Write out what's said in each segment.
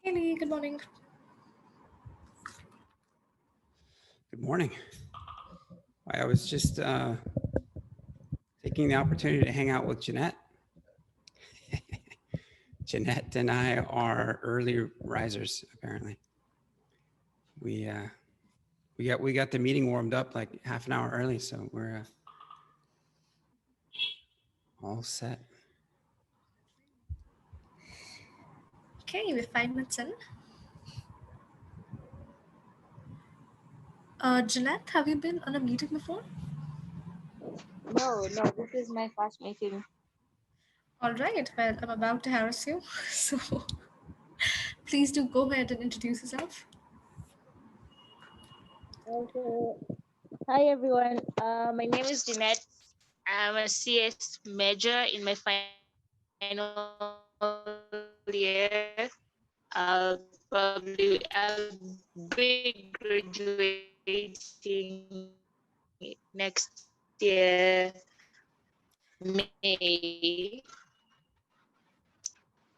Haley, good morning. Good morning. I was just taking the opportunity to hang out with Jeanette. Jeanette and I are early risers, apparently. We got the meeting warmed up like half an hour early, so we're all set. Okay, we're 5 minutes in. Jeanette, have you been on a meeting before? No, this is my first meeting. All right, well, I'm about to harass you, so please do go ahead and introduce yourself. Okay. Hi everyone. My name is Jeanette. I'm a CS major in my final year. I'll be graduating next year, May.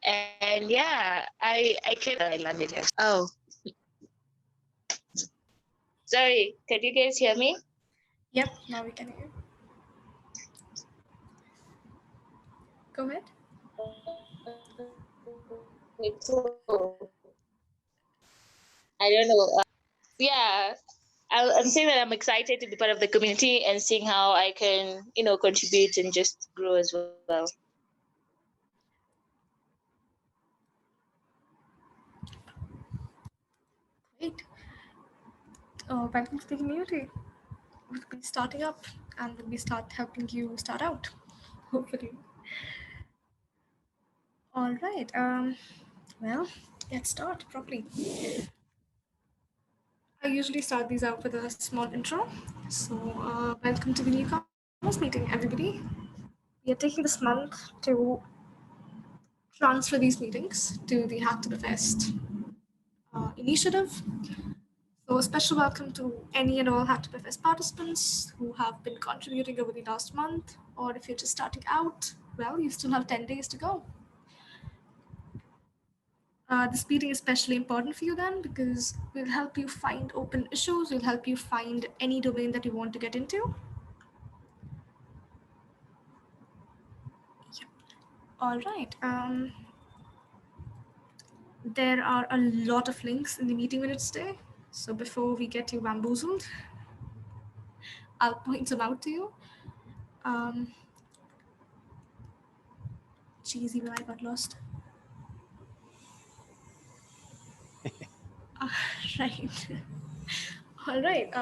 And yeah, I landed here. Oh, sorry. Can you guys hear me? Yep, now we can hear you. Go ahead. Cool. I don't know. Yeah, I'm saying that I'm excited to be part of the community and seeing how I can, contribute and just grow as well. Great. Welcome to the community. We'll be starting up and we'll be helping you start out, hopefully. All right. Well, let's start properly. I usually start these out with a small intro. So, welcome to the Newcomers meeting, everybody. We are taking this month to transfer these meetings to the Hacktoberfest initiative. So, a special welcome to any and all Hacktoberfest participants who have been contributing over the last month, or if you're just starting out, well, you still have 10 days to go. This meeting is especially important for you then because we'll help you find open issues, we'll help you find any domain that you want to get into. Yep. All right. There are a lot of links in the meeting minutes today. So before we get you bamboozled, I'll point them out to you. Geez, even I got lost. Right. All right.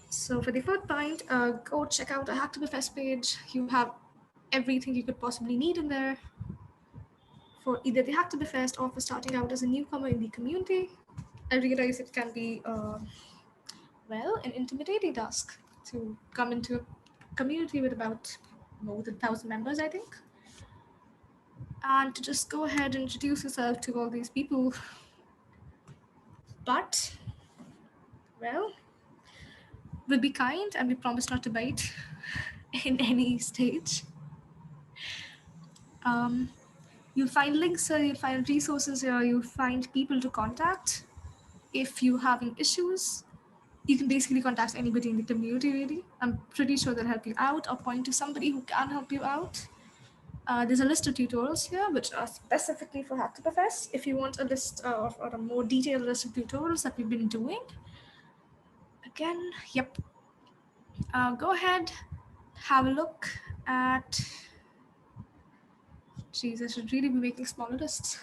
So for the fourth point, go check out the Hacktoberfest page. You have everything you could possibly need in there for either the Hacktoberfest or for starting out as a newcomer in the community. I realize it can be, an intimidating task to come into a community with about more than 1,000 members, I think. And to just go ahead and introduce yourself to all these people. But, well, we'll be kind and we promise not to bite in any stage. You'll find links here, you'll find resources here, you'll find people to contact. If you're having issues, you can basically contact anybody in the community, really. I'm pretty sure they'll help you out or point to somebody who can help you out. There's a list of tutorials here, which are specifically for Hacktoberfest. If you want a list or a more detailed list of tutorials that we've been doing, again, yep. Go ahead, have a look at. Geez, I should really be making smaller lists.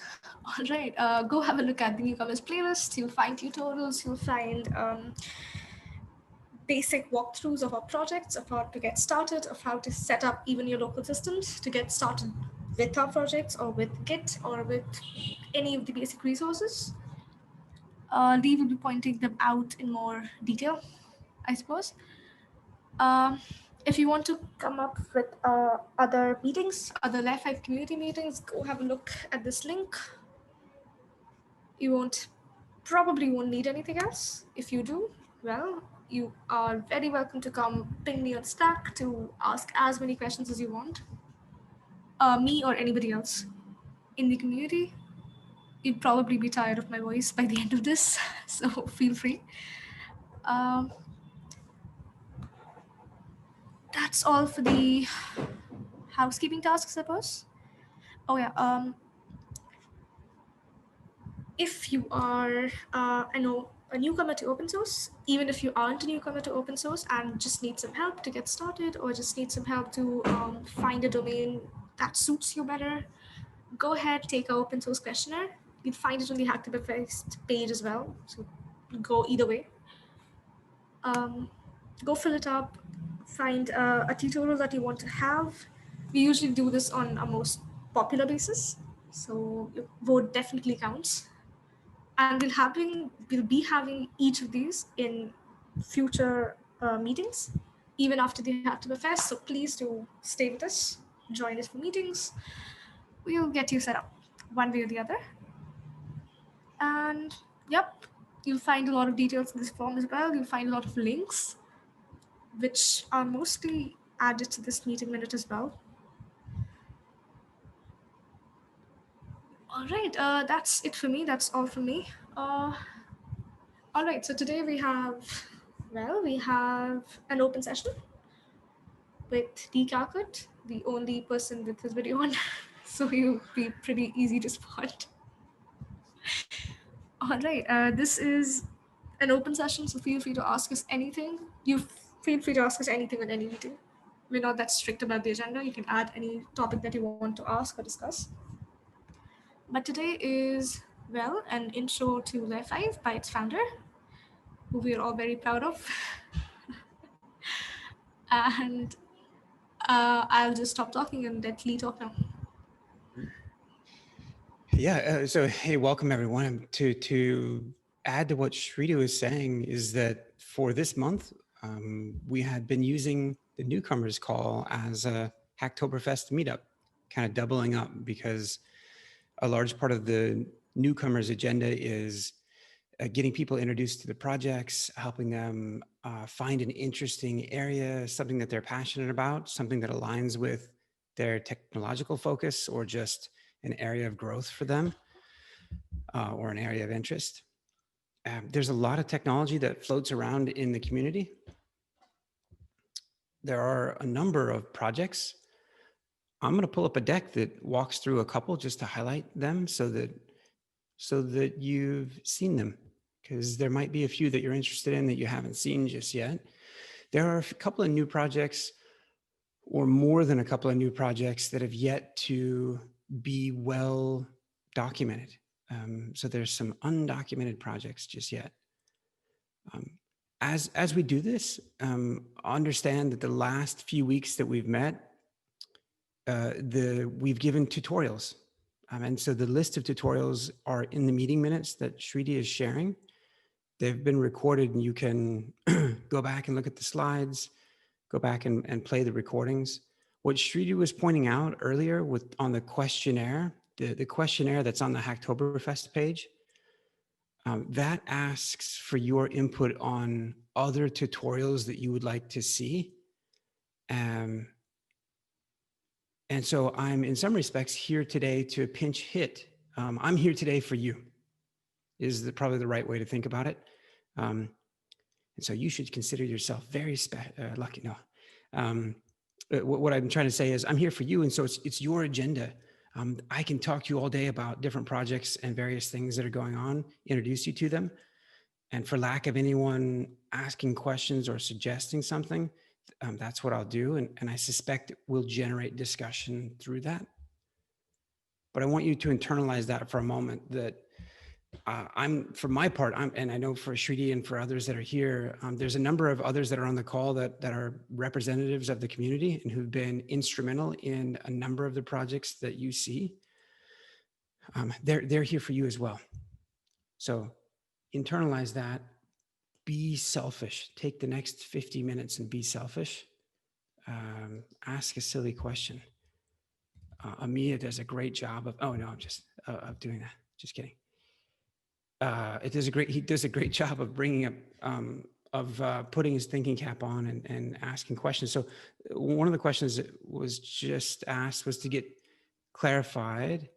All right, go have a look at the Newcomers playlist. You'll find tutorials, you'll find basic walkthroughs of our projects, of how to get started, of how to set up even your local systems to get started with our projects or with Git or with any of the basic resources. Lee will be pointing them out in more detail, I suppose. If you want to come up with other meetings, other Layer5 community meetings, go have a look at this link. You probably won't need anything else. If you do, well, you are very welcome to come ping me on Slack to ask as many questions as you want. Me or anybody else in the community. you'd probably be tired of my voice by the end of this, so feel free. Um, that's all for the housekeeping tasks, I suppose. Oh yeah. If you are, I know, a newcomer to open source, even if you aren't a newcomer to open source and just need some help to get started, or just need some help to find a domain that suits you better, go ahead, take our open source questionnaire. You'll find it on the Hacktoberfest page as well. So go either way. Go fill it up, find a tutorial that you want to have. We usually do this on a most popular basis, so your vote definitely counts. And we'll be having each of these in future meetings, even after the Hacktoberfest. So please do stay with us, join us for meetings. We'll get you set up one way or the other. And yep, you'll find a lot of details in this form as well. You'll find a lot of links, which are mostly added to this meeting minute as well. All right, that's it for me. That's all from me. All right, so today we have an open session with D. Calcutt, the only person with his video on, so he'll be pretty easy to spot. All right, this is an open session, so feel free to ask us anything. Feel free to ask us anything at any meeting. We're not that strict about the agenda. You can add any topic that you want to ask or discuss. But today is, well, an intro to Layer5 by its founder, who we are all very proud of. And I'll just stop talking and let Lee talk now. Yeah. So, hey, welcome everyone. To add to what Shrita was saying is that for this month, we had been using the Newcomers call as a Hacktoberfest meetup, kind of doubling up, because a large part of the Newcomers agenda is getting people introduced to the projects, helping them find an interesting area, something that they're passionate about, something that aligns with their technological focus, or just an area of growth for them, or an area of interest. There's a lot of technology that floats around in the community. There are a number of projects. I'm going to pull up a deck that walks through a couple just to highlight them so that you've seen them, because there might be a few that you're interested in that you haven't seen just yet. There are a couple of new projects, or more than a couple of new projects, that have yet to be well documented. So there's some undocumented projects just yet. As we do this, understand that the last few weeks that we've met, we've given tutorials. And so the list of tutorials are in the meeting minutes that Shriti is sharing. They've been recorded, and you can go back and look at the slides, go back and play the recordings. What Shriti was pointing out earlier on the questionnaire, the questionnaire that's on the Hacktoberfest page, that asks for your input on other tutorials that you would like to see. And so I'm, in some respects, here today to pinch hit. I'm here today for you, is probably the right way to think about it. And so you should consider yourself very lucky. No. What I'm trying to say is I'm here for you. And so it's your agenda. I can talk to you all day about different projects and various things that are going on, introduce you to them. And for lack of anyone asking questions or suggesting something, that's what I'll do. And I suspect it will generate discussion through that. But I want you to internalize that for a moment, that for my part, and I know for Shriti and for others that are here, there's a number of others that are on the call that are representatives of the community and who've been instrumental in a number of the projects that you see. They're here for you as well. So internalize that. Be selfish. Take the next 50 minutes and be selfish. Ask a silly question. Amia does a great job of, oh no, I'm just of doing that. Just kidding. He does a great job of bringing up, putting his thinking cap on and asking questions. So one of the questions that was just asked was to get clarified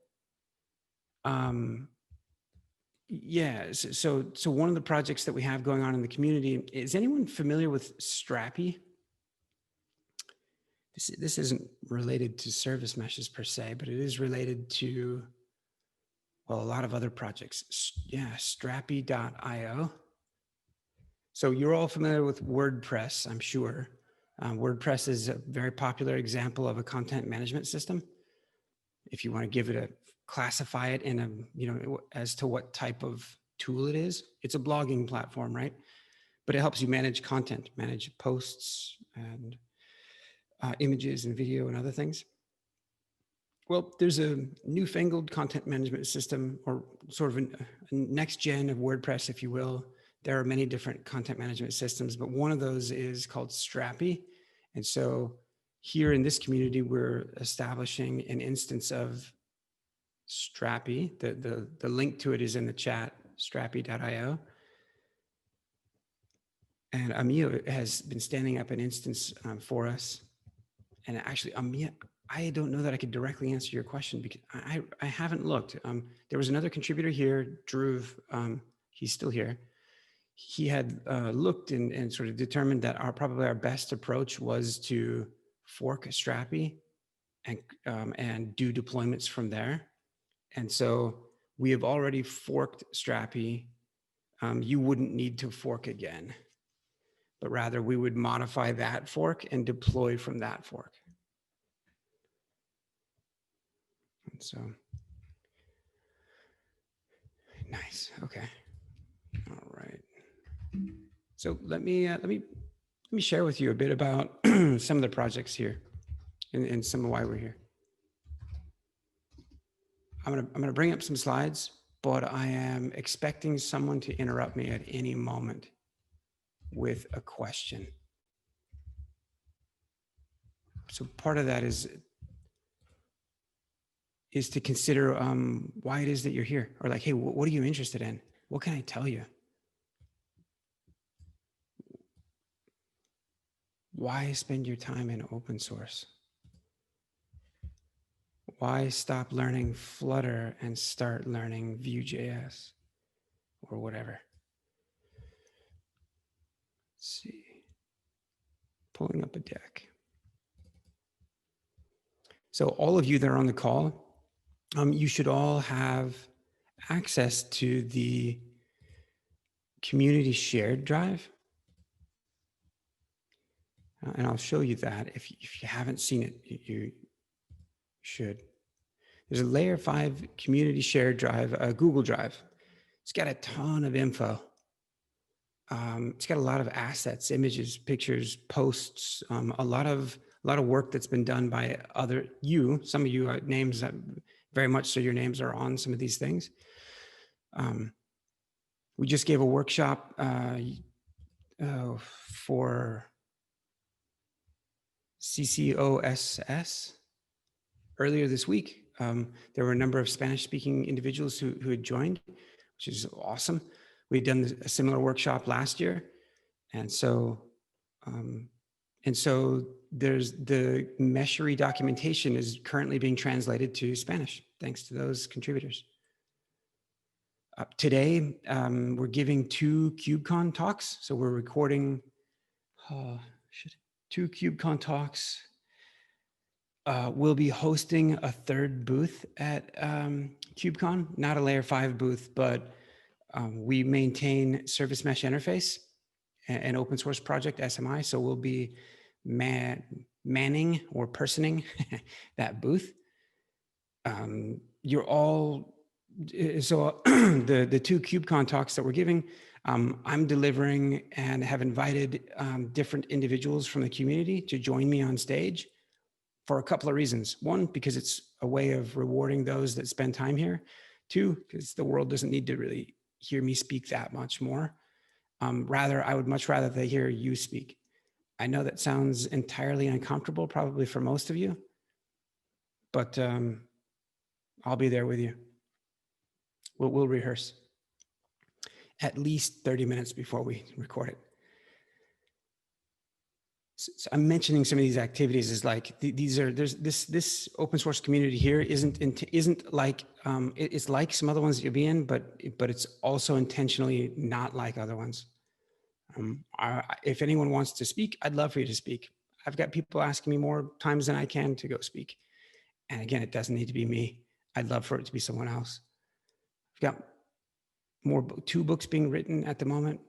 Yeah. So one of the projects that we have going on in the community, is anyone familiar with Strappy? This isn't related to service meshes per se, but it is related to, well, a lot of other projects. Yeah, strappy.io. So you're all familiar with WordPress, I'm sure. WordPress is a very popular example of a content management system. If you want to give it a, classify it in a, as to what type of tool it is, it's a blogging platform, right? But it helps you manage content, manage posts and images and video and other things. Well, there's a newfangled content management system, or sort of a next gen of WordPress, if you will. There are many different content management systems, but one of those is called Strappy. And so here in this community, we're establishing an instance of Strappy. The link to it is in the chat, strappy.io. And Amia has been standing up an instance for us. And actually, Amia, I don't know that I could directly answer your question because I haven't looked. There was another contributor here, Drew, he's still here. He had looked and sort of determined that probably our best approach was to fork Strappy and do deployments from there. And so we have already forked Strappy. You wouldn't need to fork again, but rather we would modify that fork and deploy from that fork. And so, nice. Okay. All right. So let me share with you a bit about some of the projects here and some of why we're here. I'm gonna bring up some slides, but I am expecting someone to interrupt me at any moment with a question. So part of that is to consider why it is that you're here, or like, hey, what are you interested in? What can I tell you? Why spend your time in open source? Why stop learning Flutter and start learning Vue.js or whatever? Let's see. Pulling up a deck. So all of you that are on the call, you should all have access to the community shared drive. And I'll show you that. If you haven't seen it, you should. There's a Layer5 community shared drive, a Google Drive. It's got a ton of info. It's got a lot of assets, images, pictures, posts, a lot of work that's been done by some of you names that very much so your names are on some of these things. We just gave a workshop for CCOSS earlier this week. There were a number of Spanish-speaking individuals who had joined, which is awesome. We'd done a similar workshop last year, and so there's the Meshery documentation is currently being translated to Spanish, thanks to those contributors. Today, we're giving 2 KubeCon talks, so we're recording 2 KubeCon talks. We'll be hosting a 3rd booth at KubeCon, not a Layer5 booth, but we maintain Service Mesh Interface, an open source project, SMI. So we'll be manning or personing that booth. You're all, so the 2 KubeCon talks that we're giving, I'm delivering and have invited different individuals from the community to join me on stage for a couple of reasons. 1, because it's a way of rewarding those that spend time here. 2, because the world doesn't need to really hear me speak that much more. Rather, I would much rather they hear you speak. I know that sounds entirely uncomfortable, probably for most of you, but I'll be there with you. We'll rehearse at least 30 minutes before we record it. So I'm mentioning some of these activities is like these are there's this open source community here isn't like it's like some other ones that you'll be in, but it's also intentionally not like other ones. If anyone wants to speak, I'd love for you to speak. I've got people asking me more times than I can to go speak, and again, it doesn't need to be me. I'd love for it to be someone else. I've got two books being written at the moment.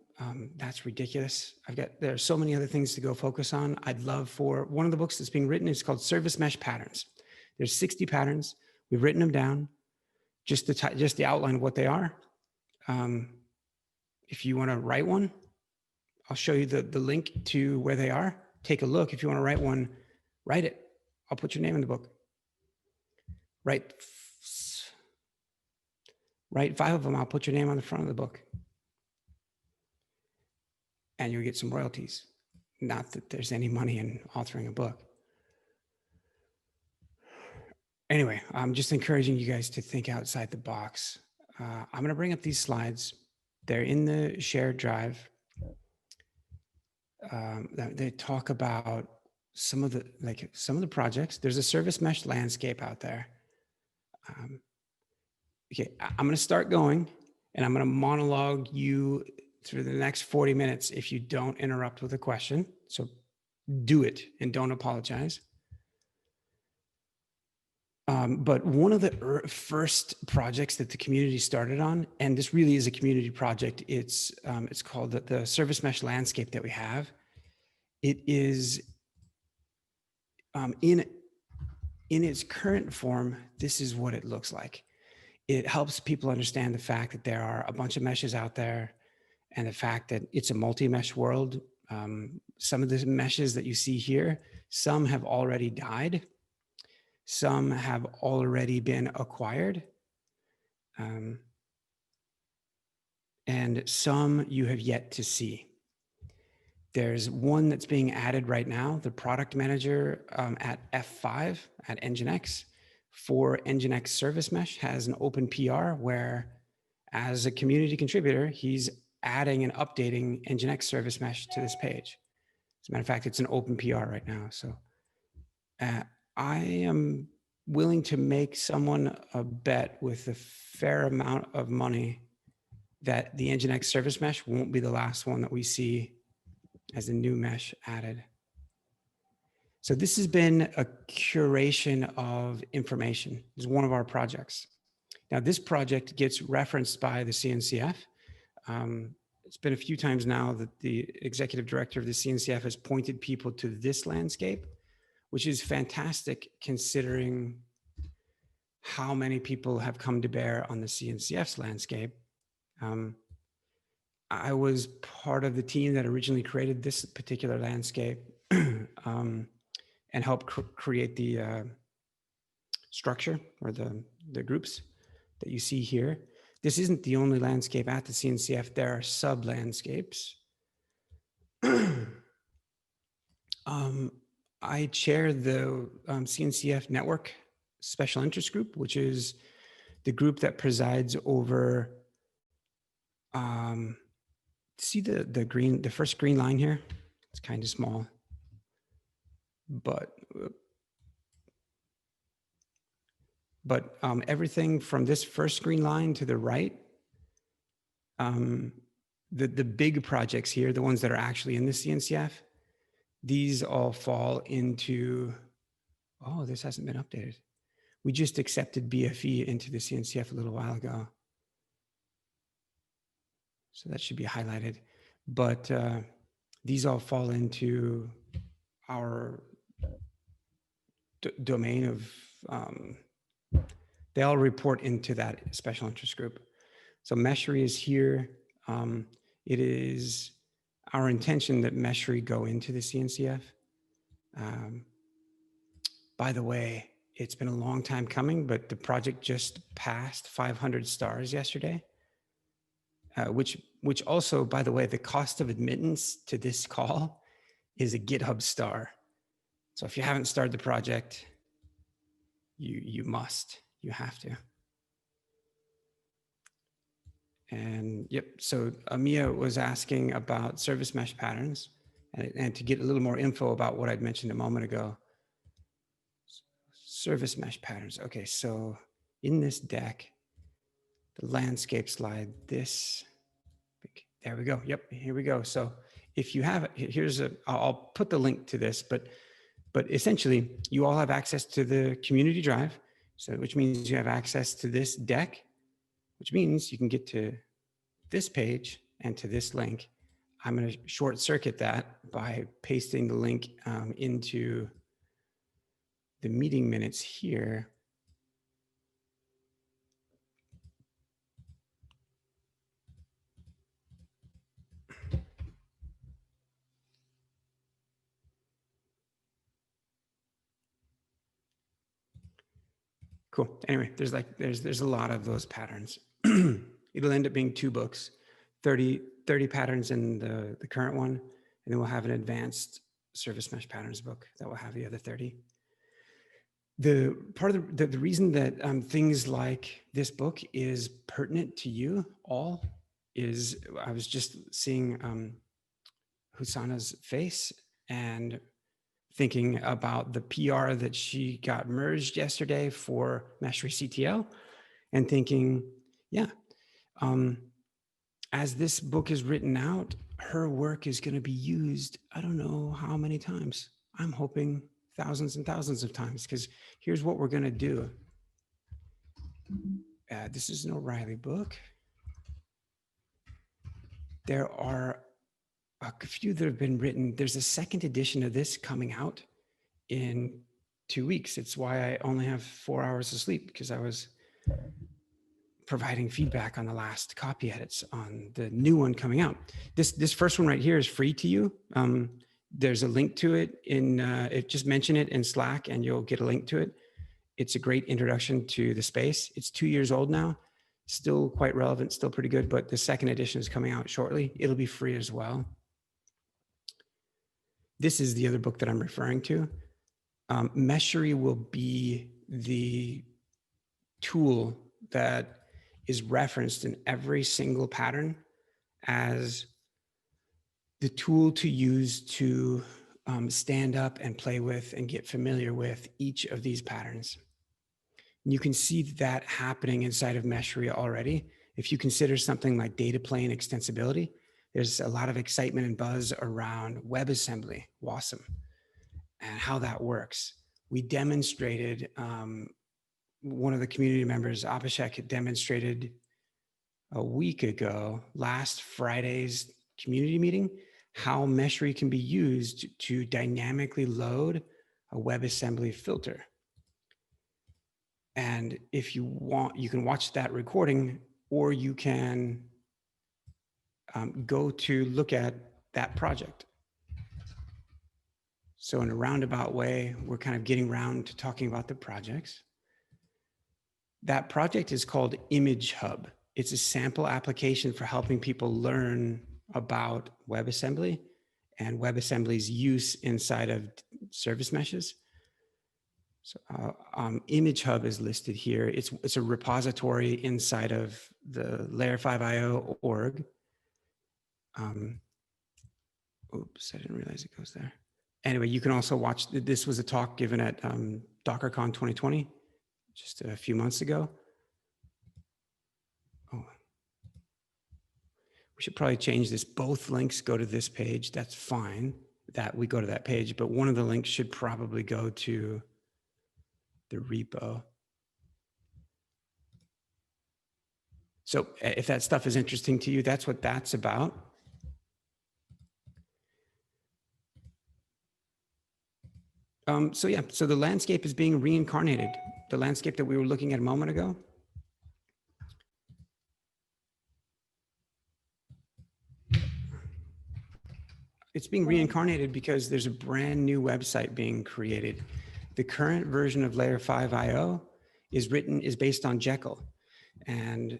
That's ridiculous. There are so many other things to go focus on. I'd love for one of the books that's being written is called Service Mesh Patterns. There's 60 patterns. We've written them down, just the outline of what they are. If you want to write one, I'll show you the link to where they are. Take a look. If you want to write one, write it. I'll put your name in the book. Write 5 of them. I'll put your name on the front of the book. And you'll get some royalties. Not that there's any money in authoring a book. Anyway, I'm just encouraging you guys to think outside the box. I'm going to bring up these slides. They're in the shared drive. They talk about some of the projects. There's a service mesh landscape out there. Okay, I'm going to start going, and I'm going to monologue you through the next 40 minutes if you don't interrupt with a question. So do it and don't apologize. But one of the first projects that the community started on, and this really is a community project, it's called the Service Mesh Landscape that we have. It is in its current form, this is what it looks like. It helps people understand the fact that there are a bunch of meshes out there, and the fact that it's a multi-mesh world. Some of the meshes that you see here, some have already died. Some have already been acquired. And some you have yet to see. There's one that's being added right now, the product manager at F5 at Nginx for Nginx Service Mesh has an open PR where, as a community contributor, he's adding and updating Nginx Service Mesh to this page. As a matter of fact, it's an open PR right now. So I am willing to make someone a bet with a fair amount of money that the Nginx Service Mesh won't be the last one that we see as a new mesh added. So this has been a curation of information. This is one of our projects. Now this project gets referenced by the CNCF. It's been a few times now that the executive director of the CNCF has pointed people to this landscape, which is fantastic considering how many people have come to bear on the CNCF's landscape. I was part of the team that originally created this particular landscape and helped create the structure or the groups that you see here. This isn't the only landscape at the CNCF. There are sub-landscapes. I chair the CNCF Network Special Interest Group, which is the group that presides over, see the first green line here? It's kind of small, but everything from this first green line to the right, the big projects here, the ones that are actually in the CNCF, these all fall into, oh, this hasn't been updated. We just accepted BFE into the CNCF a little while ago. So that should be highlighted. But these all fall into our domain of, they all report into that special interest group. So Meshry is here. It is our intention that Meshry go into the CNCF. By the way, it's been a long time coming, but the project just passed 500 stars yesterday, which also, by the way, the cost of admittance to this call is a GitHub star. So if you haven't started the project, you have to. And yep, so Amia was asking about service mesh patterns. And to get a little more info about what I'd mentioned a moment ago, service mesh patterns. Okay, so in this deck, the landscape slide, there we go. Yep, here we go. So if you have, I'll put the link to this, but essentially you all have access to the community drive. So which means you have access to this deck, which means you can get to this page and to this link. I'm going to short circuit that by pasting the link into the meeting minutes here. Cool. Anyway, there's a lot of those patterns. It'll end up being 2 books, 30 patterns in the current one, and then we'll have an advanced service mesh patterns book that will have the other 30. The part of the reason that things like this book is pertinent to you all is I was just seeing Husana's face and thinking about the PR that she got merged yesterday for Meshry CTL and thinking, yeah, as this book is written out, her work is going to be used, I don't know how many times. I'm hoping thousands and thousands of times, because here's what we're going to do. This is an O'Reilly book. There are a few that have been written. There's a second edition of this coming out in 2 weeks. It's why I only have 4 hours of sleep, because I was providing feedback on the last copy edits on the new one coming out. This first one right here is free to you. There's a link to it just mention it in Slack and you'll get a link to it. It's a great introduction to the space. It's 2 years old now, still quite relevant, still pretty good, but the second edition is coming out shortly. It'll be free as well. This is the other book that I'm referring to. Meshry will be the tool that is referenced in every single pattern as the tool to use to stand up and play with and get familiar with each of these patterns. And you can see that happening inside of Meshry already. If you consider something like data plane extensibility, there's a lot of excitement and buzz around WebAssembly, WASM, and how that works. We demonstrated, one of the community members, Abhishek, had demonstrated a week ago, last Friday's community meeting, how Meshry can be used to dynamically load a WebAssembly filter. And if you want, you can watch that recording, or you can go to look at that project. So in a roundabout way, we're kind of getting around to talking about the projects. That project is called Image Hub. It's a sample application for helping people learn about WebAssembly and WebAssembly's use inside of service meshes. So Image Hub is listed here. It's a repository inside of the Layer5 org. Oops, I didn't realize it goes there. Anyway, you can also watch, this was a talk given at DockerCon 2020, just a few months ago. Oh, we should probably change this. Both links go to this page. That's fine that we go to that page, but one of the links should probably go to the repo. So if that stuff is interesting to you, that's what that's about. So yeah, so the landscape is being reincarnated. The landscape that we were looking at a moment ago. It's being reincarnated because there's a brand new website being created. The current version of Layer5 IO is based on Jekyll and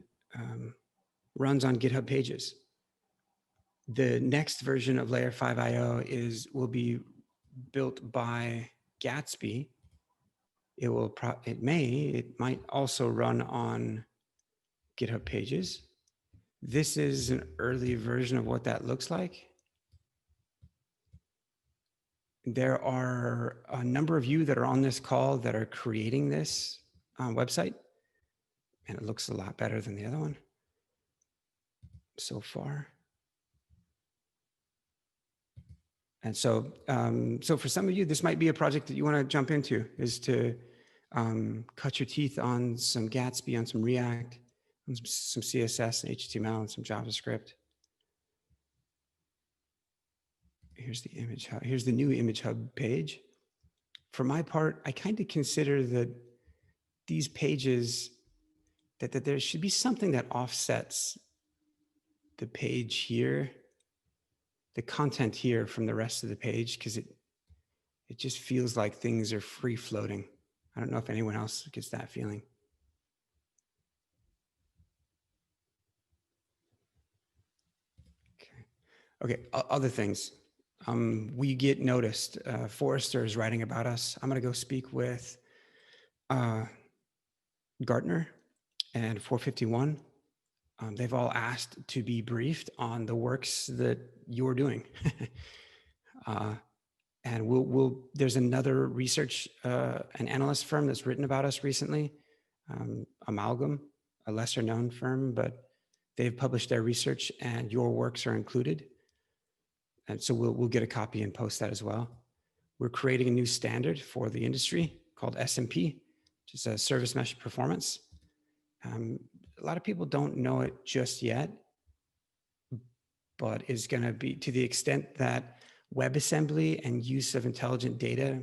runs on GitHub Pages. The next version of Layer5 IO will be built by Gatsby. It might also run on GitHub Pages. This is an early version of what that looks like. There are a number of you that are on this call that are creating this website, and it looks a lot better than the other one so far. And so, so for some of you, this might be a project that you want to jump into, is to cut your teeth on some Gatsby, on some React, on some CSS and HTML and some JavaScript. Here's the image hub. Here's the new image hub page. For my part, I kind of consider that these pages, that there should be something that offsets the page here, the content here from the rest of the page, because it just feels like things are free floating. I don't know if anyone else gets that feeling. Okay, other things. We get noticed. Forrester is writing about us. I'm going to go speak with Gartner and 451. They've all asked to be briefed on the works that you're doing. And there's another research, an analyst firm that's written about us recently, Amalgam, a lesser known firm, but they've published their research and your works are included. And so we'll get a copy and post that as well. We're creating a new standard for the industry called SMP, which is a service mesh performance. A lot of people don't know it just yet, but is going to be, to the extent that WebAssembly and use of intelligent data,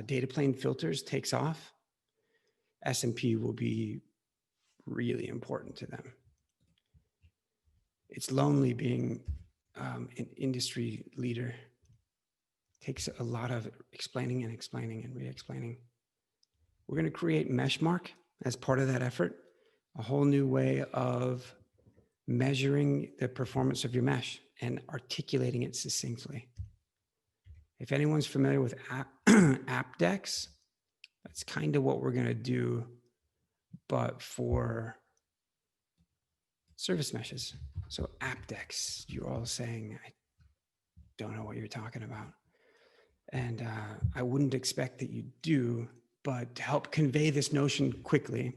data plane filters takes off, SMP will be really important to them. It's lonely being an industry leader. Takes a lot of explaining and explaining and re-explaining. We're going to create Meshmark as part of that effort, a whole new way of measuring the performance of your mesh and articulating it succinctly. If anyone's familiar with AppDex, that's kind of what we're going to do, but for service meshes. So AppDex, you're all saying, I don't know what you're talking about. And I wouldn't expect that you do, but to help convey this notion quickly,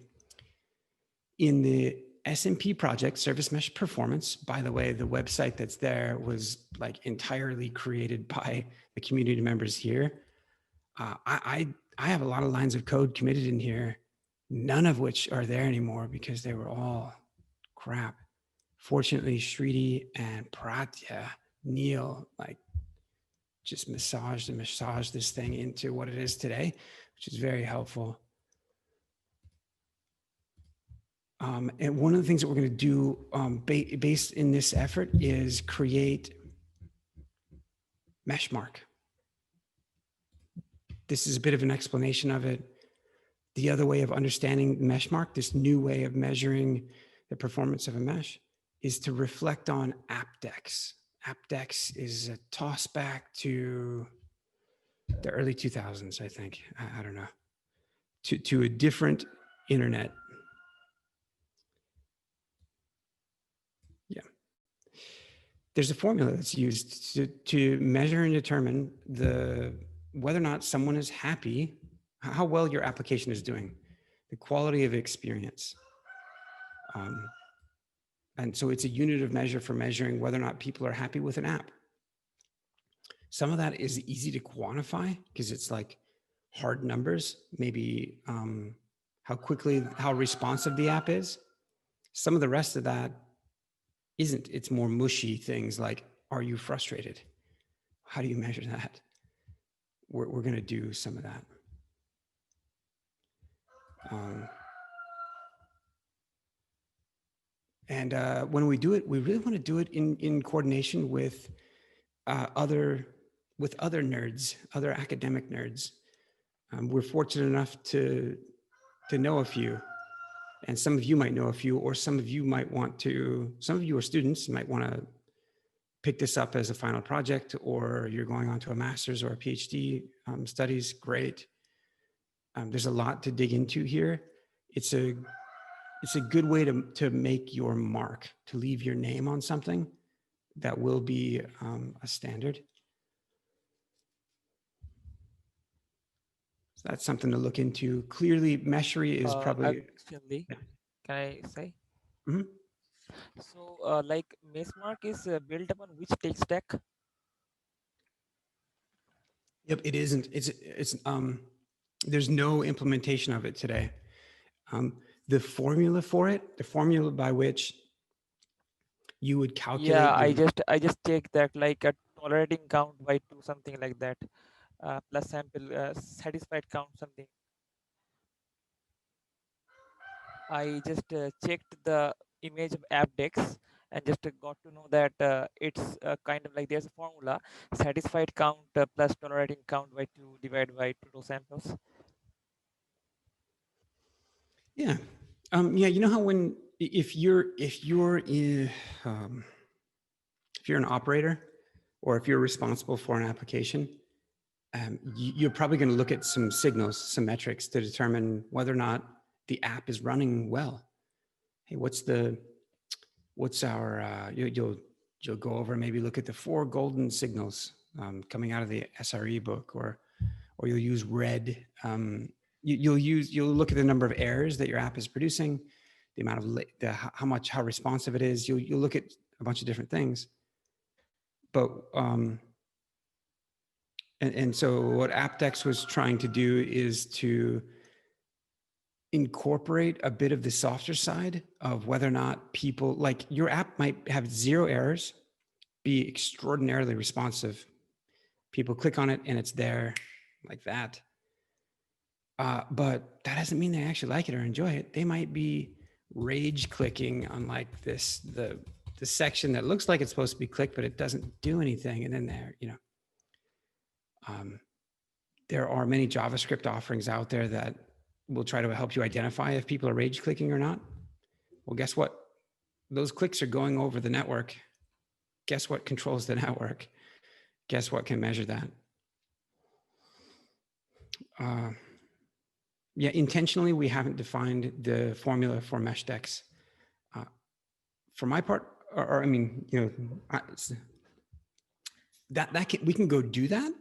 in the SMP project, Service Mesh Performance, by the way, the website that's there was like entirely created by the community members here. I have a lot of lines of code committed in here, none of which are there anymore because they were all crap. Fortunately, Shriti and Pratya, Neil, like just massaged this thing into what it is today, which is very helpful. And one of the things that we're going to do based in this effort is create Meshmark. This is a bit of an explanation of it. The other way of understanding Meshmark, this new way of measuring the performance of a mesh, is to reflect on AppDex. AppDex is a toss back to the early 2000s, I think. I don't know. To a different internet. Yeah. There's a formula that's used to measure and determine whether or not someone is happy, how well your application is doing, the quality of experience. And so it's a unit of measure for measuring whether or not people are happy with an app. Some of that is easy to quantify because it's like hard numbers, maybe how responsive the app is. Some of the rest of that isn't. It's more mushy things like, are you frustrated? How do you measure that? We're going to do some of that. And when we do it, we really want to do it in coordination with other nerds, other academic nerds. We're fortunate enough to know a few, and some of you might know a few, or some of you are students, might want to pick this up as a final project, or you're going on to a master's or a PhD studies. Great. There's a lot to dig into here. It's a good way to make your mark, to leave your name on something that will be a standard. So that's something to look into. Clearly, Meshery is probably. Actually, Yeah. can I say? Mhm. So, like Mesmark is built upon which tech stack? Yep, it isn't. There's no implementation of it today. Um, the formula for it, the formula by which you would Yeah, calculate your. I just checked that like a tolerating count by two, something like that, plus sample satisfied count something. I just checked the image of AppDex and just got to know that it's kind of like there's a formula satisfied count plus tolerating count by 2 divided by total samples. Yeah. Yeah. You know how when um, if you're an operator or if you're responsible for an application, you're probably going to look at some signals, some metrics to determine whether or not the app is running well. Hey, what's our you'll go over, maybe look at the 4 golden signals coming out of the SRE book, or you'll use red. You'll look at the number of errors that your app is producing, the amount of how responsive it is. You'll look at a bunch of different things, but and so what AppDex was trying to do is to incorporate a bit of the softer side of whether or not people, like your app might have 0 errors, be extraordinarily responsive. People click on it and it's there like that. But that doesn't mean they actually like it or enjoy it. They might be rage clicking on like the section that looks like it's supposed to be clicked, but it doesn't do anything. And then there are many JavaScript offerings out there that will try to help you identify if people are rage clicking or not. Well, guess what? Those clicks are going over the network. Guess what controls the network? Guess what can measure that? Yeah, intentionally, we haven't defined the formula for Meshdex. For my part, or I mean, we can go do that.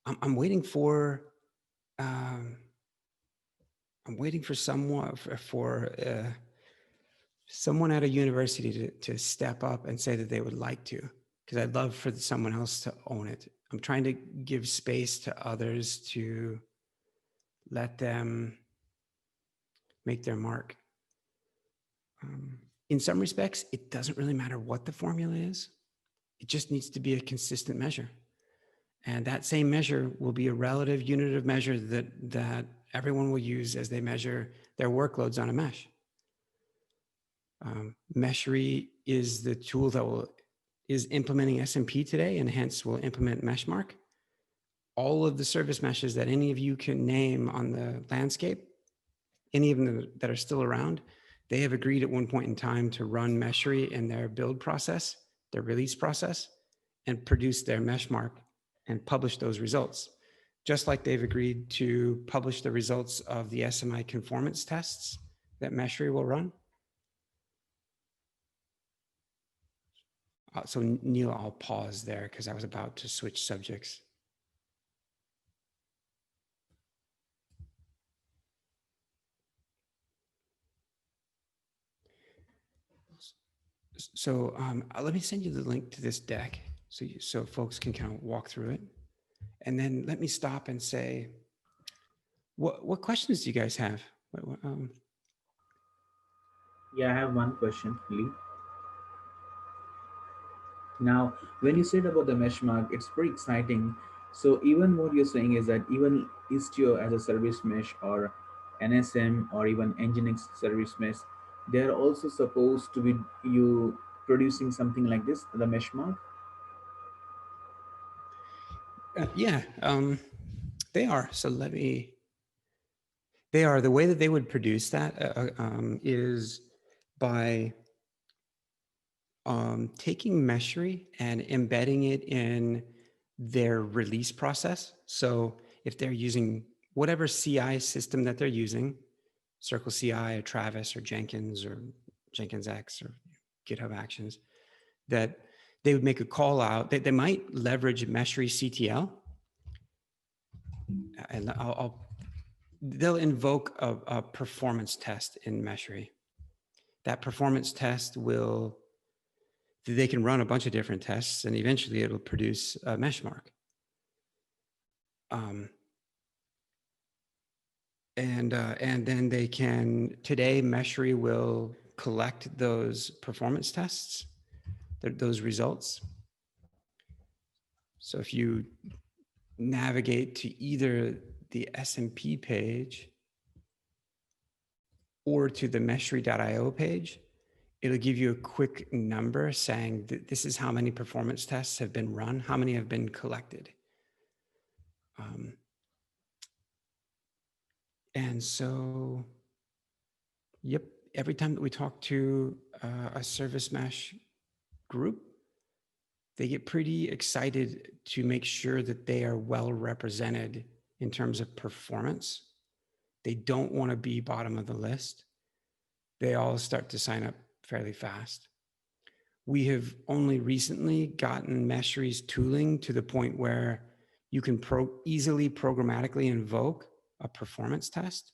I'm waiting for someone at a university to step up and say that they would like to, because I'd love for someone else to own it. I'm trying to give space to others to let them make their mark. In some respects, it doesn't really matter what the formula is. It just needs to be a consistent measure. And that same measure will be a relative unit of measure that everyone will use as they measure their workloads on a mesh. Meshery is the tool that is implementing SMP today, and hence will implement Meshmark. All of the service meshes that any of you can name on the landscape, any of them that are still around, they have agreed at one point in time to run Meshery in their build process, their release process, and produce their Meshmark and publish those results. Just like they've agreed to publish the results of the SMI conformance tests that Meshery will run. So Neil, I'll pause there because I was about to switch subjects. So let me send you the link to this deck so folks can kind of walk through it. And then let me stop and say, what questions do you guys have? Yeah, I have one question, Lee. Now, when you said about the mesh mark, it's pretty exciting. So even what you're saying is that even Istio as a service mesh, or NSM, or even Nginx service mesh, they're also supposed to be you producing something like this, the mesh mark. Yeah, they are. So they are. The way that they would produce that is by taking Meshery and embedding it in their release process. So if they're using whatever CI system that they're using, Circle CI or Travis or Jenkins X or GitHub Actions, that they would make a call out. They might leverage Meshery CTL. And they'll invoke a performance test in Meshery. That performance test they can run a bunch of different tests, and eventually it'll produce a mesh mark. And then they can, today Meshery will collect those performance tests, those results. So if you navigate to either the SMP page or to the meshery.io page, it'll give you a quick number saying that this is how many performance tests have been run, how many have been collected. And so, yep, every time that we talk to a service mesh group, they get pretty excited to make sure that they are well represented in terms of performance. They don't want to be bottom of the list. They all start to sign up fairly fast. We have only recently gotten Meshery's tooling to the point where you can easily programmatically invoke a performance test.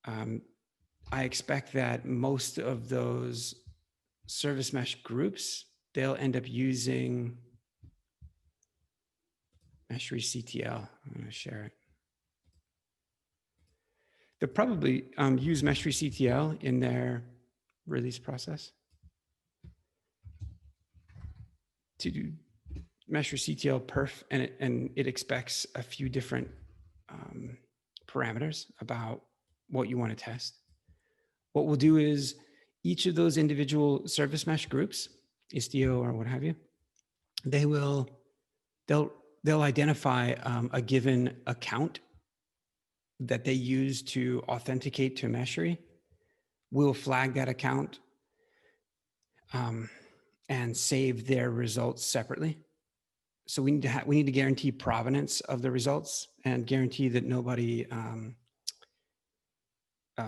I expect that most of those service mesh groups, they'll end up using Meshery CTL. I'm going to share it. They'll probably use Meshery CTL in their release process to do Meshery CTL perf, and it expects a few different parameters about what you want to test. What we'll do is each of those individual service mesh groups, Istio or what have you, they'll identify a given account that they use to authenticate to Meshery. We'll flag that account and save their results separately. So we need to guarantee provenance of the results and guarantee that nobody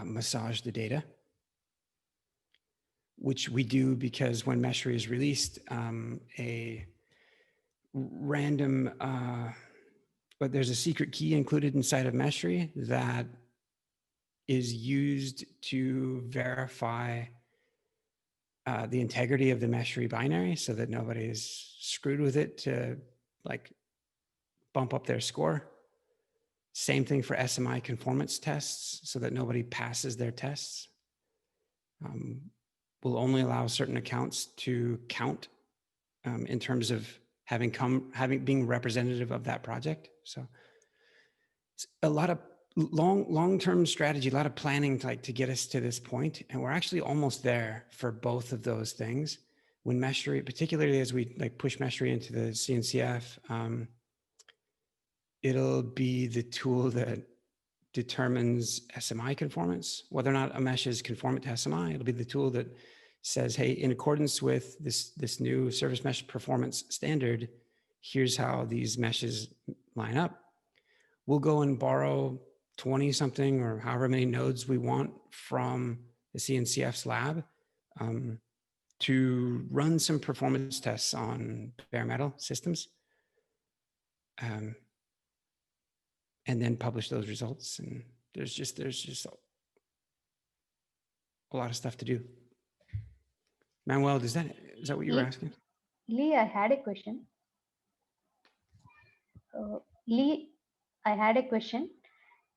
massaged the data, which we do because when Meshery is released, a random, but there's a secret key included inside of Meshery that is used to verify the integrity of the Meshery binary so that nobody is screwed with it to like bump up their score. Same thing for SMI conformance tests so that nobody passes their tests. We'll only allow certain accounts to count in terms of being representative of that project. So it's a lot of long-term strategy, a lot of planning to get us to this point. And we're actually almost there for both of those things. When Meshery, particularly as we push Meshery into the CNCF, it'll be the tool that determines SMI conformance. Whether or not a mesh is conformant to SMI, it'll be the tool that says, hey, in accordance with this new service mesh performance standard, here's how these meshes line up. We'll go and borrow 20 something or however many nodes we want from the CNCF's lab to run some performance tests on bare metal systems. And then publish those results. And there's just a lot of stuff to do. Manuel, is that what you were asking? Lee, I had a question. Lee, I had a question.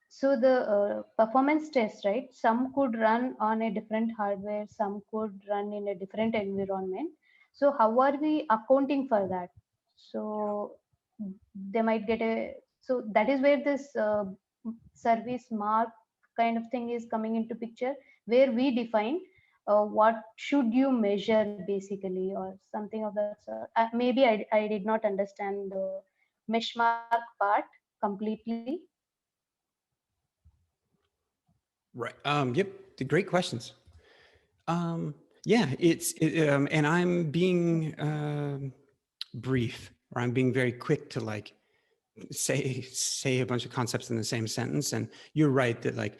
So the performance test, right? Some could run on a different hardware, some could run in a different environment. So how are we accounting for that? So they might get so that is where this service mark kind of thing is coming into picture, where we define what should you measure basically, or something of that sort. Maybe I did not understand the mesh mark part completely. Right. Yep. The great questions. Yeah, and I'm being brief, or I'm being very quick to say a bunch of concepts in the same sentence. And you're right that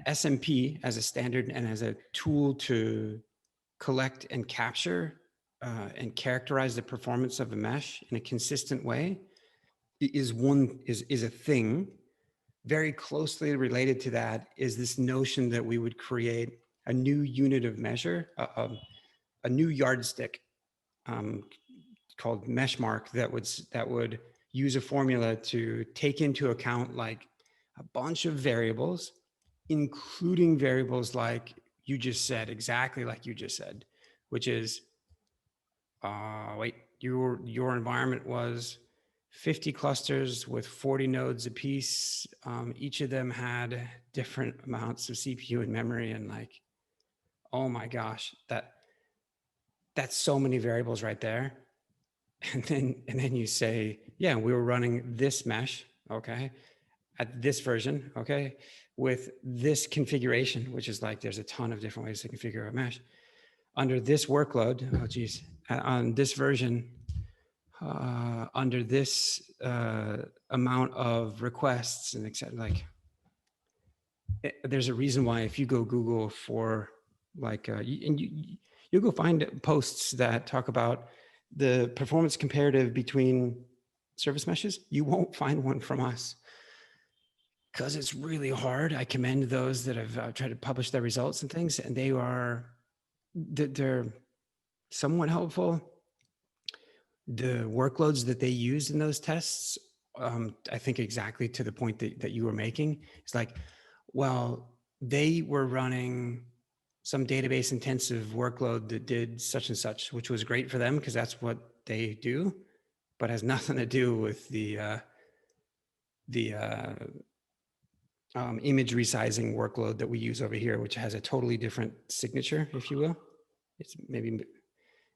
SMP as a standard and as a tool to collect and capture and characterize the performance of a mesh in a consistent way is a thing very closely related to that is this notion that we would create a new unit of measure, a new yardstick called mesh mark that would use a formula to take into account like a bunch of variables, including variables like you just said, exactly like you just said, which is, your environment was 50 clusters with 40 nodes apiece. Each of them had different amounts of CPU and memory, and like, oh my gosh, that's so many variables right there. And then you say, yeah, we were running this mesh, okay, at this version, okay, with this configuration, which is like, there's a ton of different ways to configure a mesh under this workload. Oh geez, on this version, under this amount of requests and etc. Like, there's a reason why if you go Google for like, you'll go find posts that talk about the performance comparative between service meshes. You won't find one from us because it's really hard. I commend those that have tried to publish their results and things, and they're somewhat helpful. The workloads that they used in those tests, I think exactly to the point that you were making, it's like, well, they were running some database intensive workload that did such and such, which was great for them because that's what they do, but has nothing to do with the image resizing workload that we use over here, which has a totally different signature, if you will. It's maybe,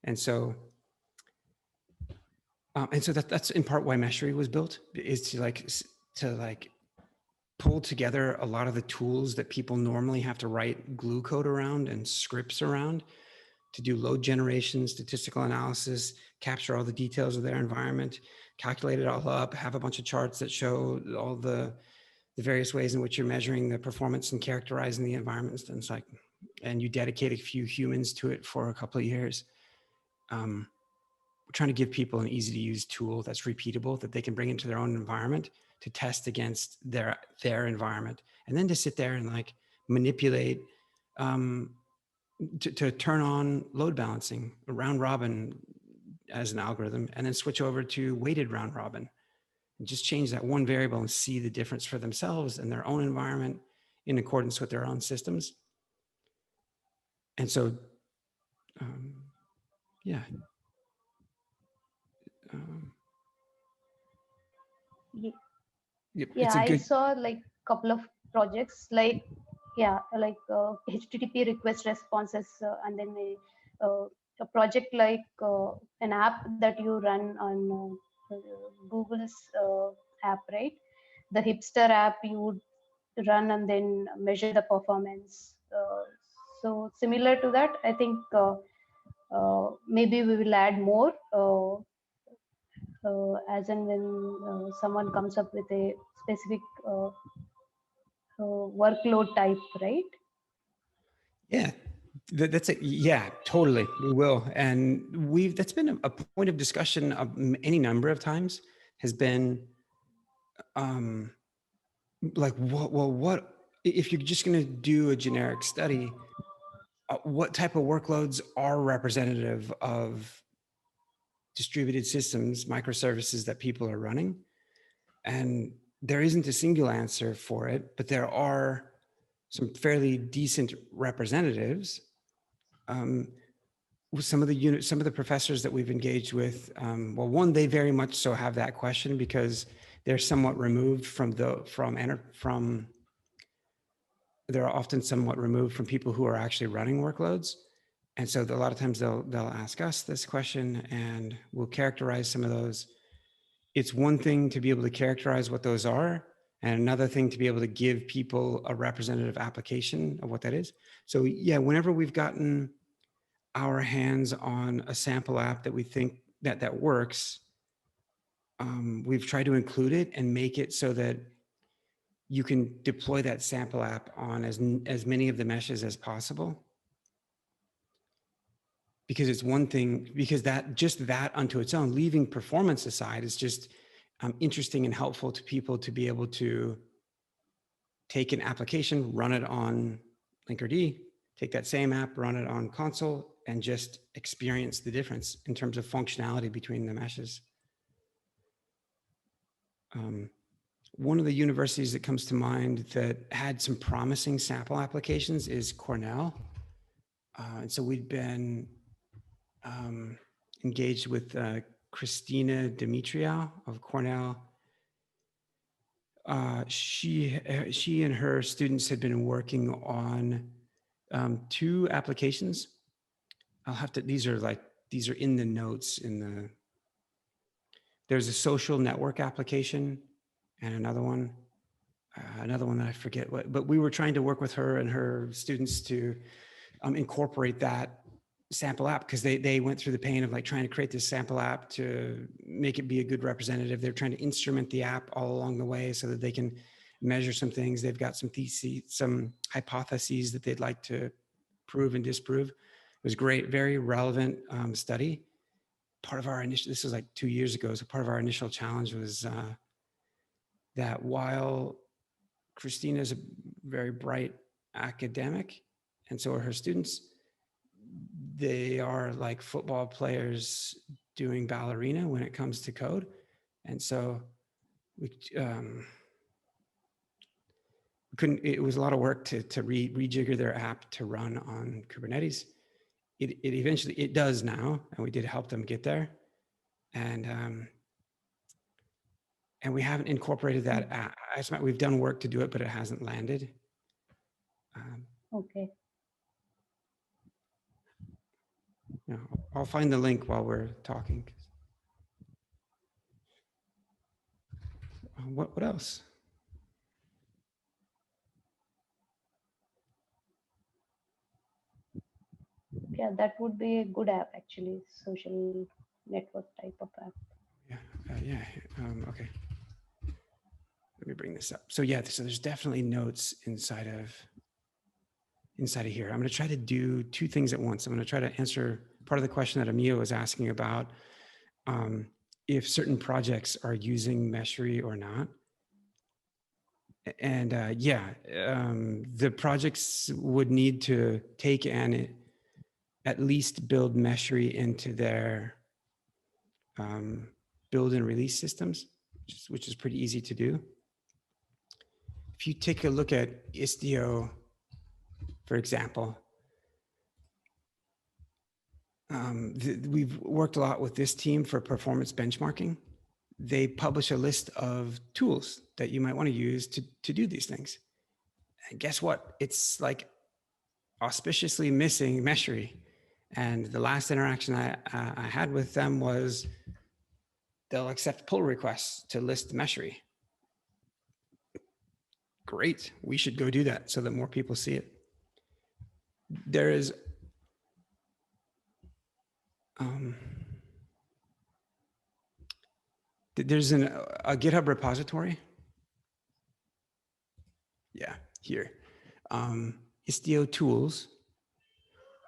and so that's in part why Meshery was built, is to like pull together a lot of the tools that people normally have to write glue code around and scripts around to do load generation, statistical analysis, capture all the details of their environment, calculate it all up, have a bunch of charts that show all the various ways in which you're measuring the performance and characterizing the environments. And it's like, and you dedicate a few humans to it for a couple of years. We're trying to give people an easy to use tool that's repeatable, that they can bring into their own environment to test against their environment, and then to sit there and like manipulate, to turn on load balancing, round robin as an algorithm, and then switch over to weighted round robin and just change that one variable and see the difference for themselves and their own environment in accordance with their own systems. And so, yeah. Yeah, I saw like couple of projects like, like HTTP request responses, and then a project like an app that you run on Google's app, right? The hipster app you would run and then measure the performance. So similar to that, I think maybe we will add more as and when someone comes up with a specific workload type, right? Yeah, that's it. Yeah, totally. We will. And that's been a point of discussion of any number of times, has been like, what if you're just going to do a generic study, what type of workloads are representative of distributed systems, microservices that people are running? And there isn't a single answer for it, but there are some fairly decent representatives. Some of the professors that we've engaged with, well, one, they very much so have that question because they're somewhat removed they're often somewhat removed from people who are actually running workloads. And so a lot of times they'll ask us this question and we'll characterize some of those. It's one thing to be able to characterize what those are, and another thing to be able to give people a representative application of what that is. So yeah, whenever we've gotten our hands on a sample app that we think that works, we've tried to include it and make it so that you can deploy that sample app on as many of the meshes as possible. Because it's one thing, because that unto its own, leaving performance aside, is just interesting and helpful to people to be able to take an application, run it on Linkerd, take that same app, run it on console, and just experience the difference in terms of functionality between the meshes. One of the universities that comes to mind that had some promising sample applications is Cornell. And so we'd been engaged with Christina Dimitriou of Cornell. She and her students had been working on 2 applications. I'll have to, these are in the notes there's a social network application and another one that I forget what, but we were trying to work with her and her students to incorporate that sample app, because they went through the pain of like trying to create this sample app to make it be a good representative. They're trying to instrument the app all along the way so that they can measure some things. They've got some theses, some hypotheses that they'd like to prove and disprove. It was great, very relevant study. Part of our initial, this was like 2 years ago, so part of our initial challenge was that while Christina is a very bright academic, and so are her students, they are like football players doing ballerina when it comes to code. And so we couldn't, it was a lot of work to rejigger their app to run on Kubernetes. It eventually, it does now, and we did help them get there. And we haven't incorporated that app. We've done work to do it, but it hasn't landed. Okay. Yeah, I'll find the link while we're talking. What else? Yeah, that would be a good app actually, social network type of app. Yeah, okay. Let me bring this up. So yeah, so there's definitely notes inside of here. I'm going to try to do 2 things at once. I'm going to try to answer part of the question that Emil was asking about if certain projects are using Meshery or not. And the projects would need to take and at least build Meshery into their build and release systems, which is pretty easy to do. If you take a look at Istio, for example, we've worked a lot with this team for performance benchmarking. They publish a list of tools that you might want to use to do these things. And guess what? It's like auspiciously missing Meshery. And the last interaction I had with them was they'll accept pull requests to list Meshery. Great, we should go do that so that more people see it. There's a GitHub repository. Yeah, here. Istio tools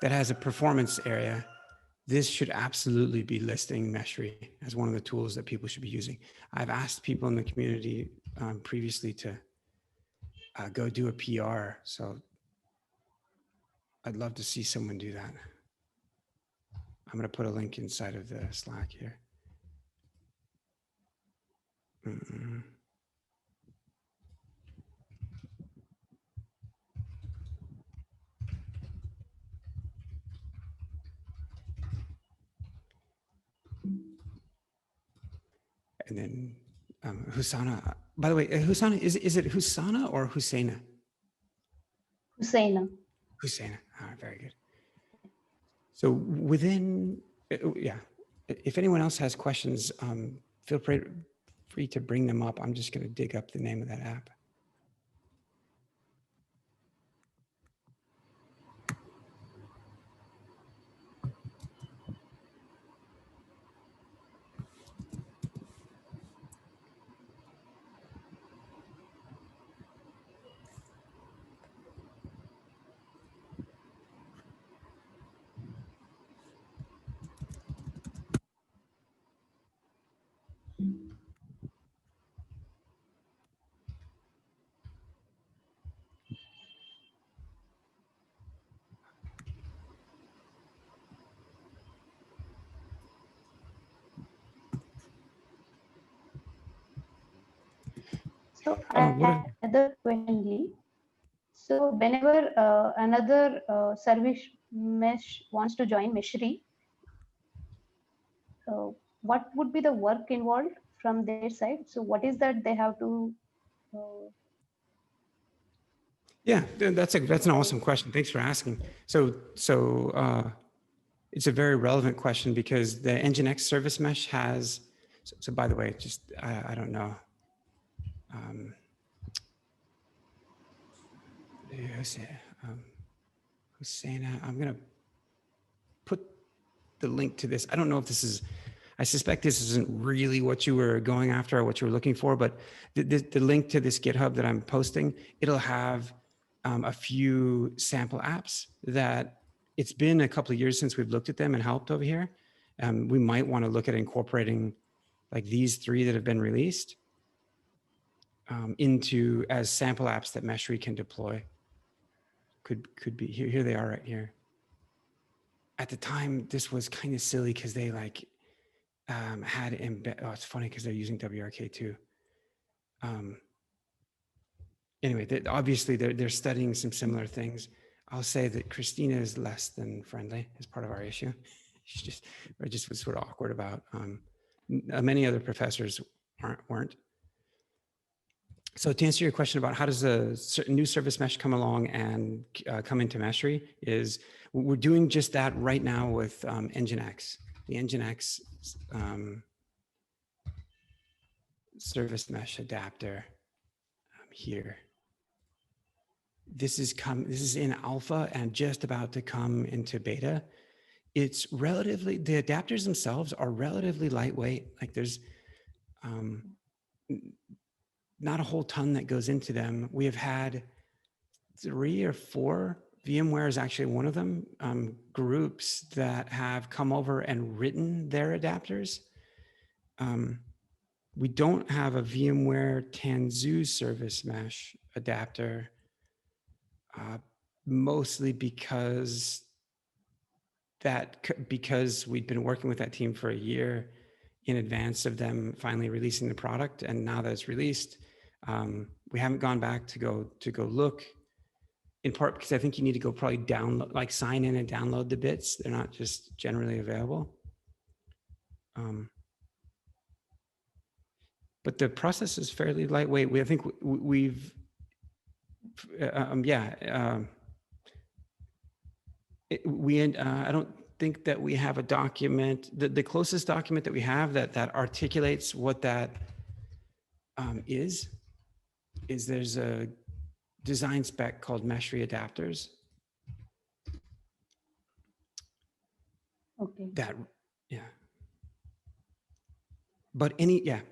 that has a performance area. This should absolutely be listing Meshery as one of the tools that people should be using. I've asked people in the community previously to go do a PR. So I'd love to see someone do that. I'm going to put a link inside of the Slack here. And then Husana, by the way, Husana, is it Husana or Husseina? Husseina. Husseina, very good. So within, yeah, if anyone else has questions, feel free to bring them up. I'm just going to dig up the name of that app. So Oh, I what a, had another question, Lee. So whenever another service mesh wants to join Meshri, what would be the work involved from their side? So what is that they have to uh, yeah, that's an provide? awesome question. Thanks for asking. So it's a very relevant question because the Nginx service mesh has, so by the way, just, I don't know. Hussein, I'm going to put the link to this. I don't know if this is, I suspect this isn't really what you were going after or what you were looking for, but the link to this GitHub that I'm posting, it'll have a few sample apps that it's been a couple of years since we've looked at them and helped over here. We might want to look at incorporating like these 3 that have been released into as sample apps that Meshri can deploy. Could be here they are right here. At the time, this was kind of silly because they like had embed. Oh, it's funny because they're using WRK too. Anyway, obviously they're studying some similar things. I'll say that Christina is less than friendly as part of our issue. She just was sort of awkward about. Many other professors weren't. So to answer your question about how does a new service mesh come along and come into Meshri is we're doing just that right now with Nginx. The Nginx service mesh adapter here. This is in alpha and just about to come into beta. It's relatively, the adapters themselves are relatively lightweight. Like there's not a whole ton that goes into them. We have had 3 or 4, VMware is actually one of them, groups that have come over and written their adapters. We don't have a VMware Tanzu service mesh adapter, mostly because we'd been working with that team for a year in advance of them finally releasing the product. And now that it's released, we haven't gone back to go look, in part because I think you need to go probably download, like sign in and download the bits. They're not just generally available. But the process is fairly lightweight. I think we've, I don't think that we have a document, the closest document that we have that articulates what that is there's a design spec called Meshri adapters. Okay. That, yeah. But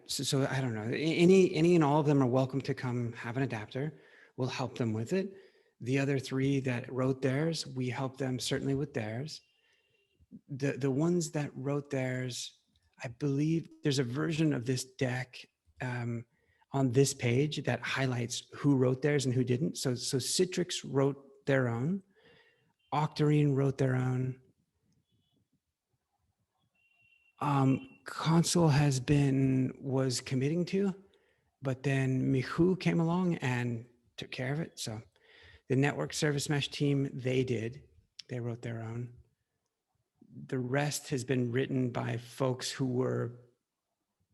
so I don't know, any and all of them are welcome to come have an adapter. We'll help them with it. The other 3 that wrote theirs, we help them certainly with theirs. The ones that wrote theirs, I believe there's a version of this deck on this page that highlights who wrote theirs and who didn't. So Citrix wrote their own, Octarine wrote their own. Console was committing to, but then Mihu came along and took care of it. So the network service mesh team, they wrote their own. The rest has been written by folks who were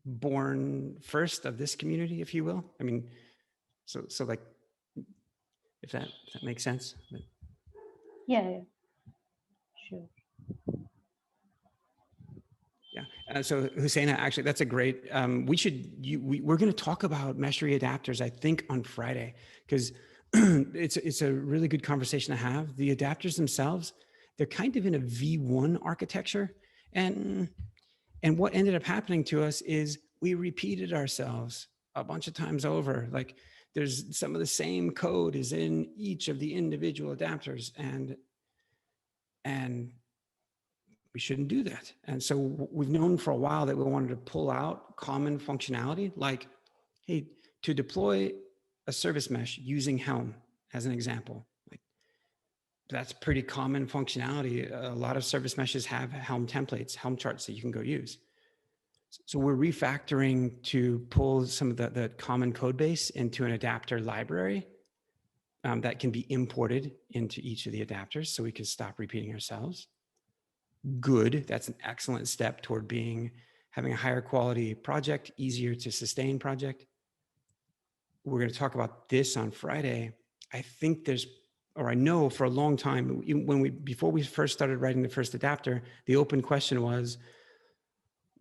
born first of this community, if you will. I mean, so like, if that makes sense. But. Yeah, sure. Yeah. So Hussein, actually, that's a great. We're going to talk about Meshri adapters, I think, on Friday, because it's a really good conversation to have. The adapters themselves, they're kind of in a V1 architecture, and what ended up happening to us is we repeated ourselves a bunch of times over. Like there's some of the same code is in each of the individual adapters, and we shouldn't do that. And so we've known for a while that we wanted to pull out common functionality, like, hey, to deploy a service mesh using Helm as an example, like that's pretty common functionality. A lot of service meshes have Helm templates, Helm charts that you can go use. So we're refactoring to pull some of the common code base into an adapter library that can be imported into each of the adapters so we can stop repeating ourselves. Good, that's an excellent step toward having a higher quality project, easier to sustain project. We're going to talk about this on Friday. I think I know for a long time, before we first started writing the first adapter, the open question was,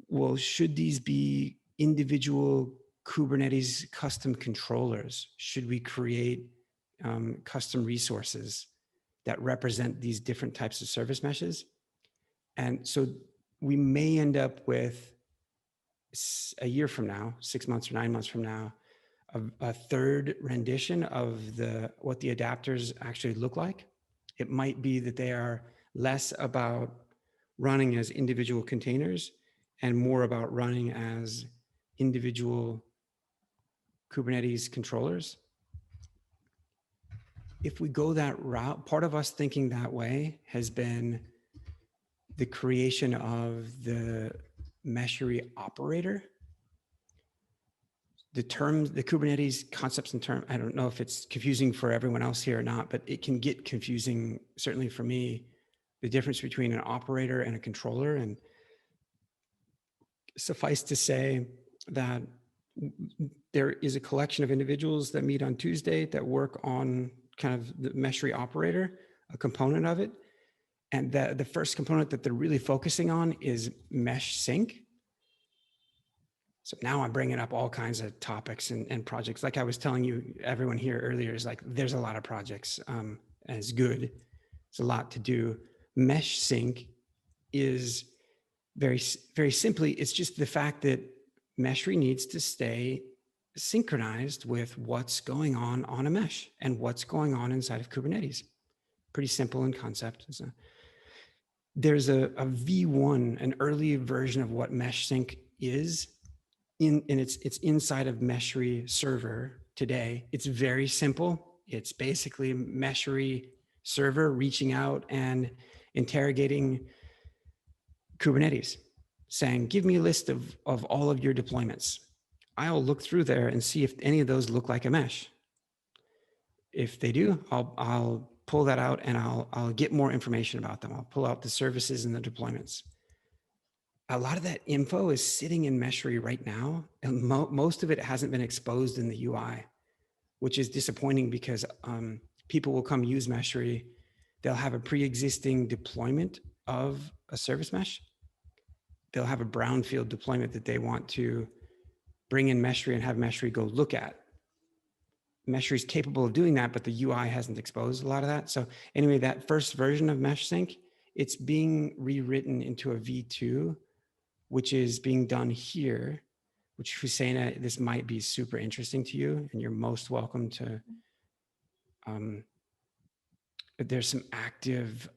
well, should these be individual Kubernetes custom controllers? Should we create custom resources that represent these different types of service meshes? And so we may end up with a year from now, 6 months or 9 months from now, a third rendition of what the adapters actually look like. It might be that they are less about running as individual containers and more about running as individual Kubernetes controllers. If we go that route, part of us thinking that way has been the creation of the Meshery operator. The terms, the Kubernetes concepts and terms, I don't know if it's confusing for everyone else here or not, but it can get confusing, certainly for me, the difference between an operator and a controller. And suffice to say that there is a collection of individuals that meet on Tuesday that work on kind of the Meshery operator, a component of it. And the first component that they're really focusing on is mesh sync. So now I'm bringing up all kinds of topics and projects. Like I was telling you, everyone here earlier, is like, there's a lot of projects, and it's good. It's a lot to do. Mesh sync is very, very simply, it's just the fact that Meshery needs to stay synchronized with what's going on a mesh and what's going on inside of Kubernetes. Pretty simple in concept. There's a V1, an early version of what mesh sync is. And it's inside of Meshery server today. It's very simple. It's basically Meshery server reaching out and interrogating Kubernetes, saying, give me a list of all of your deployments. I'll look through there and see if any of those look like a mesh. If they do, I'll pull that out and I'll get more information about them. I'll pull out the services and the deployments. A lot of that info is sitting in Meshery right now, and most of it hasn't been exposed in the UI, which is disappointing because people will come use Meshery. They'll have a pre-existing deployment of a service mesh. They'll have a brownfield deployment that they want to bring in Meshery and have Meshery go look at. Meshery is capable of doing that, but the UI hasn't exposed a lot of that. So anyway, that first version of Mesh Sync, it's being rewritten into a V2, which is being done here, which Husseina, this might be super interesting to you, and you're most welcome to, there's some active,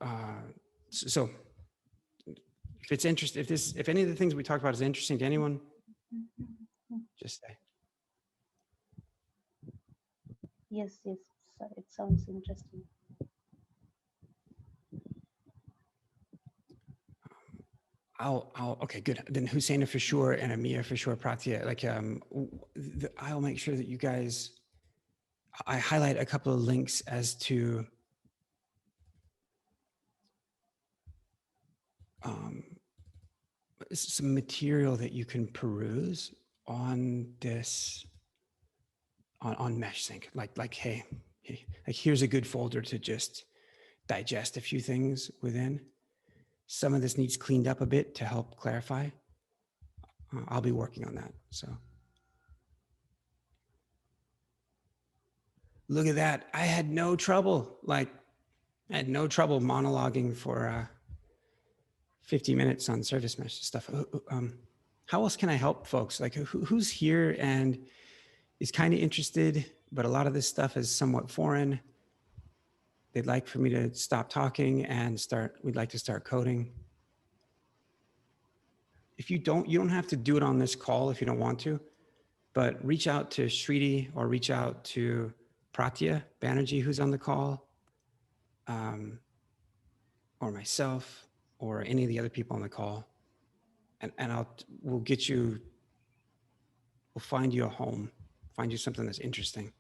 so if it's interesting, if any of the things we talked about is interesting to anyone, just say. Yes, so it sounds interesting. Okay, good. Then Husseina for sure, and Amir for sure, Pratya, like, I'll make sure that you guys, I highlight a couple of links as to some material that you can peruse on this, on Mesh Sync. Like, hey, like here's a good folder to just digest a few things within. Some of this needs cleaned up a bit to help clarify. I'll be working on that, so. Look at that. I had no trouble, I had no trouble monologuing for 50 minutes on service mesh stuff. How else can I help folks? Like who's here and is kind of interested, but a lot of this stuff is somewhat foreign. They'd like for me to stop talking and we'd like to start coding. If you don't have to do it on this call if you don't want to, but reach out to Shriti or reach out to Pratya Banerjee, who's on the call, or myself, or any of the other people on the call. and we'll get you, we'll find you a home, find you something that's interesting.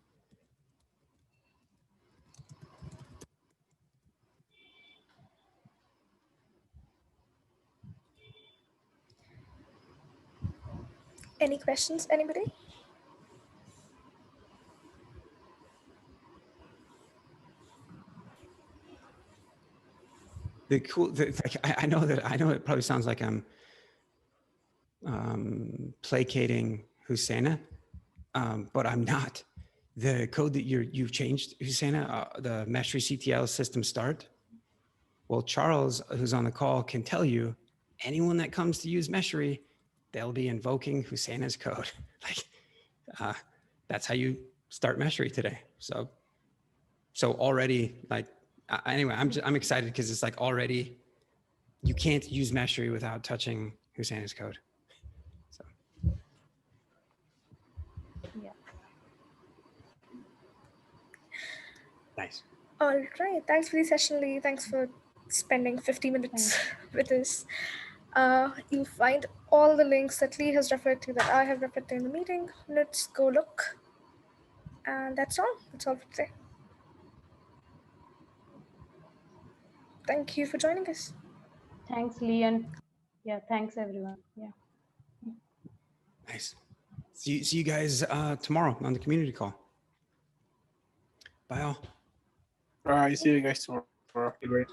Any questions, anybody? The cool, I know it probably sounds like I'm placating Husseina, but I'm not. The code that you've changed, Husseina, the Meshry CTL system start. Well, Charles, who's on the call, can tell you anyone that comes to use Meshry, they'll be invoking Husseina's code. Like, that's how you start Meshry today. So already, like, anyway, I'm excited because it's like already you can't use Meshry without touching Husseina's code. So Yeah. nice. All right. Thanks for the session, Lee. Thanks for spending 50 minutes with us. You'll find all the links that Lee has referred to, that I have referred to in the meeting. Let's go look. And that's all. That's all for today. Thank you for joining us. Thanks, Leon. Yeah, thanks everyone. Yeah. Nice. See you guys tomorrow on the community call. Bye all. All right, see you guys tomorrow. Great.